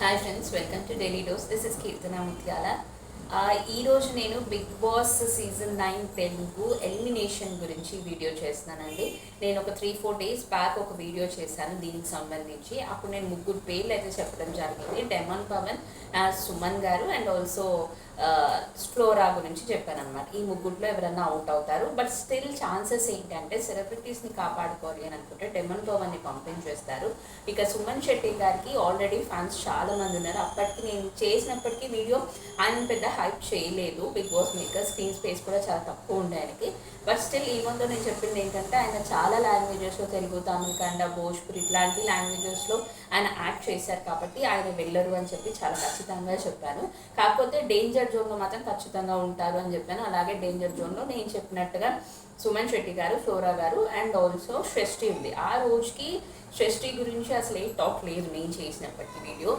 Hi friends, welcome to daily dose. This is Keerthana Muthyala. ఈరోజు నేను Bigg Boss season 9 Telugu elimination గురించి వీడియో చేస్తున్నానండి. నేను ఒక 3-4 డేస్ బ్యాక్ ఒక వీడియో చేశాను దీనికి సంబంధించి. అప్పుడు నేను ముగ్గురు పేర్లు అయితే చెప్పడం జరిగింది. డెమన్ పవన్, సుమన్ గారు అండ్ ఆల్సో ఫ్లోరా గురించి చెప్పాను అనమాట. ఈ ముగ్గురులో ఎవరన్నా అవుట్ అవుతారు. బట్ స్టిల్ ఛాన్సెస్ ఏంటంటే సెలబ్రిటీస్ని కాపాడుకోవాలి అని అనుకుంటే డెమన్ పవన్ని పంపించేస్తారు. ఇక సుమన్ శెట్టి గారికి ఆల్రెడీ ఫ్యాన్స్ చాలా మంది ఉన్నారు. అప్పటికి నేను చేసినప్పటికీ వీడియో ఆయన పెద్ద హైప్ చేయలేదు. Bigg Boss maker screen space కూడా చాలా తక్కువ ఉండే ఆయనకి. బట్ స్టిల్ ఈవెంతో నేను చెప్పింది ఏంటంటే ఆయన చాలా లాంగ్వేజెస్లో, తెలుగు, తమిళ, కన్నడ, భోజ్పురి ఇట్లాంటి లాంగ్వేజెస్లో ఆయన యాక్ట్ చేశారు కాబట్టి ఆయన వెళ్ళరు అని చెప్పి చాలా ఖచ్చితంగా చెప్పాను. కాకపోతే డేంజర్ జోన్లో మాత్రం ఖచ్చితంగా ఉంటారు అని చెప్పాను. అలాగే డేంజర్ జోన్లో నేను చెప్పినట్టుగా సుమన్ శెట్టి గారు, ఫ్లోరా గారు అండ్ ఆల్సో షష్ఠి ఉంది. ఆ రోజుకి షష్ఠి గురించి అసలు ఏ టాక్ లేదు నేను చేసినప్పటికీ వీడియో.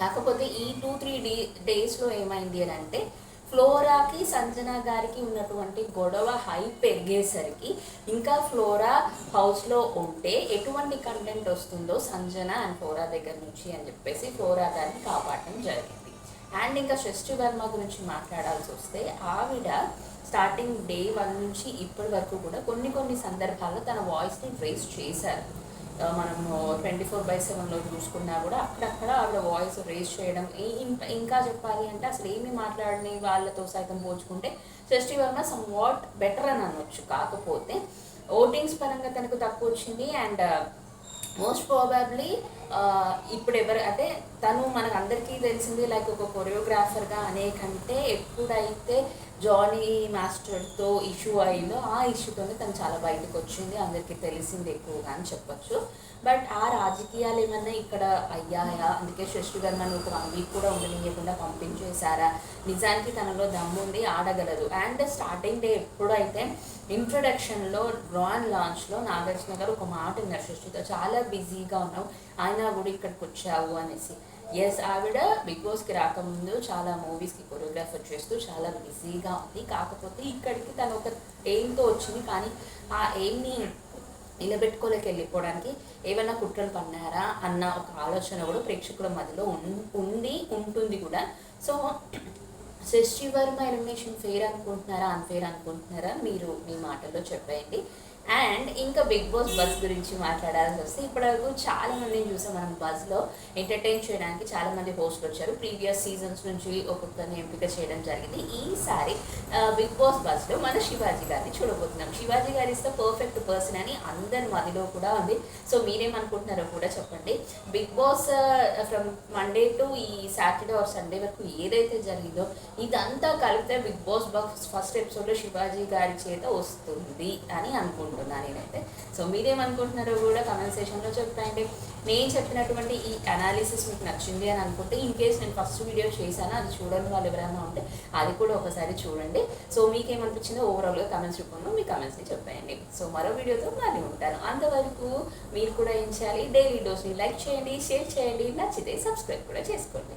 కాకపోతే ఈ 2-3 డేస్లో ఏమైంది అని అంటే ఫ్లోరాకి సంజన గారికి ఉన్నటువంటి గొడవ హై పెరిగేసరికి ఇంకా ఫ్లోరా హౌస్లో ఉంటే ఎటువంటి కంటెంట్ వస్తుందో సంజన అండ్ ఫ్లోరా దగ్గర నుంచి అని చెప్పేసి ఫ్లోరా గారిని కాపాడటం జరిగింది. అండ్ ఇంకా షష్ఠి వర్మ గురించి మాట్లాడాల్సి వస్తే ఆవిడ స్టార్టింగ్ డే 1 నుంచి ఇప్పటి వరకు కూడా కొన్ని సందర్భాల్లో తన వాయిస్ని రేస్ చేశారు. మనము 24/7లో చూసుకున్నా కూడా అక్కడక్కడ ఆవిడ వాయిస్ రేస్ చేయడం, ఇంకా చెప్పాలి అంటే అసలు ఏమి మాట్లాడని వాళ్ళతో సైతం పోల్చుకుంటే షష్ఠి వర్మ సమ్ వాట్ బెటర్ అని అనొచ్చు. కాకపోతే ఓటింగ్స్ పరంగా తనకు తక్కువ వచ్చింది. అండ్ మోస్ట్ ప్రాబబ్లీ ఇప్పుడు ఎవరు అంటే తను మనకు అందరికీ తెలిసింది లైక్ ఒక కొరియోగ్రాఫర్గా అనేకంటే ఎప్పుడైతే జానీ మాస్టర్తో ఇష్యూ అయిందో ఆ ఇష్యూతోనే తను చాలా బయటకు వచ్చింది, అందరికీ తెలిసింది ఎక్కువగా అని చెప్పొచ్చు. బట్ ఆ రాజకీయాలు ఏమన్నా ఇక్కడ అయ్యాయా? అందుకే షష్ఠి వర్మని ఒక 1 వీక్ కూడా ఉండనియకుండా పంపించేశారా? నిజానికి తనలో దమ్ముంది, ఆడగలదు. అండ్ స్టార్టింగ్ డే ఎప్పుడైతే ఇంట్రొడక్షన్లో డ్రాన్ లాంచ్లో నాగార్జున గారు ఒక మాట ఉన్నారు షష్ఠితో, చాలా బిజీగా ఉన్నావు అయినా కూడా ఇక్కడికి వచ్చావు అనేసి. ఎస్, ఆవిడ బిగ్ బాస్కి రాకముందు చాలా మూవీస్కి కొరియోగ్రాఫర్ చేస్తూ చాలా బిజీగా ఉంది. కాకపోతే ఇక్కడికి తను ఒక ఎయిమ్తో వచ్చింది. కానీ ఆ ఎయిమ్ని నిలబెట్టుకోలేక వెళ్ళిపోవడానికి ఏమైనా కుట్రలు పన్నారా అన్న ఒక ఆలోచన కూడా ప్రేక్షకుల మధ్యలో ఉంటుంది కూడా. సో షష్ఠి వర్మ ఎలిమినేషన్ ఫెయిర్ అనుకుంటున్నారా, అన్ఫెయిర్ అనుకుంటున్నారా? మీరు మీ మాటల్లో చెప్పేయండి. అండ్ ఇంకా బిగ్ బాస్ బస్ గురించి మాట్లాడాల్సి వస్తే ఇప్పటివరకు చాలా మందిని చూసాం మనం. బస్లో ఎంటర్టైన్ చేయడానికి చాలామంది హోస్ట్లు వచ్చారు. ప్రీవియస్ సీజన్స్ నుంచి ఒక్కొక్కరిని ఎంపిక చేయడం జరిగింది. ఈసారి బిగ్ బాస్ బస్లో మన శివాజీ గారిని చూడబోతున్నాం. శివాజీ గారి ఇస్ ద పర్ఫెక్ట్ పర్సన్ అని అందరి మదిలో కూడా ఉంది. సో మీరేమనుకుంటున్నారో కూడా చెప్పండి. Bigg Boss from Monday to ఈ సాటర్డే ఆర్ సండే వరకు ఏదైతే జరిగిందో ఇదంతా కలిపితే బిగ్ బాస్ ఫస్ట్ ఎపిసోడ్లో శివాజీ గారి చేత వస్తుంది అని అనుకుంటున్నాను నేనైతే. సో మీరేమనుకుంటున్నారో కూడా కమెంట్ సెక్షన్లో చెప్పండి. నేను చెప్పినటువంటి ఈ అనాలిసిస్ మీకు నచ్చింది అని అనుకుంటే, ఇన్ కేస్ నేను ఫస్ట్ వీడియో చేశాను అది చూడని వాళ్ళు ఎవరైనా ఉంటే అది కూడా ఒకసారి చూడండి. సో మీకేమనిపించిందో ఓవరాల్గా కమెంట్స్ రూపంలో మీ కమెంట్స్ని చెప్పేయండి. సో మరో వీడియోతో మళ్ళీ ఉంటాను. అంతవరకు మీరు కూడా ఏం చేయాలి, డైలీ డోస్ని లైక్ చేయండి, షేర్ చేయండి, నచ్చితే సబ్స్క్రైబ్ కూడా చేసుకోండి.